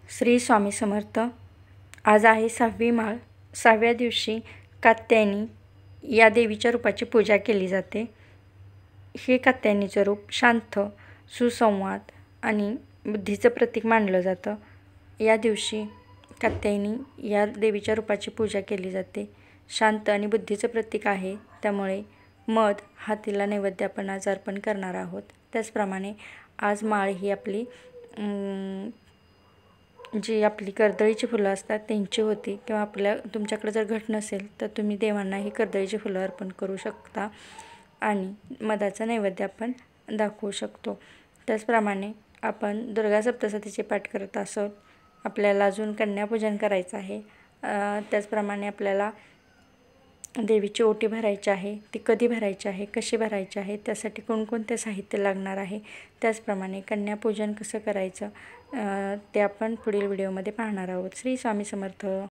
श्री स्वामी समर्थ। आज आहे 6वी माळ। 6व्या दिवशी कात्यायनी या देवीच्या रूपाची पूजा केली जाते। हे कात्यायनीचं रूप शांत, सुसंवाद आणि बुद्धीचं प्रतीक मानलं जातं। या दिवशी कात्यायनी या देवीच्या रूपाची पूजा केली जाते। शांत आणि बुद्धीचं प्रतीक आहे, त्यामुळे मध हा तिला नैवेद्य आपण आज अर्पण करणार आहोत। त्याचप्रमाणे आज माळ ही आपली जी आपली कर्दळीची फुलं असतात त्यांची होती, किंवा तुमच्याकडे जर घट नसेल तर तुम्ही देवांना ही कर्दळीची फुलं अर्पण करू शकता आणि मधाचा नैवेद्य आपण दाखवू शकतो। त्याचप्रमाणे आपण दुर्गा सप्तशतीचे पाठ करत असोत। आपल्याला अजून कन्यापूजन करायचं आहे। त्याचप्रमाणे आपल्याला देवीची ओटी भरायची आहे। ती कधी भरायची आहे, कशी भरायची आहे, त्यासाठी कोणकोणते साहित्य लागणार आहे, त्याचप्रमाणे कन्यापूजन कसं करायचं ते आपण पुढील व्हिडिओमध्ये पाहणार आहोत। श्री स्वामी समर्थ।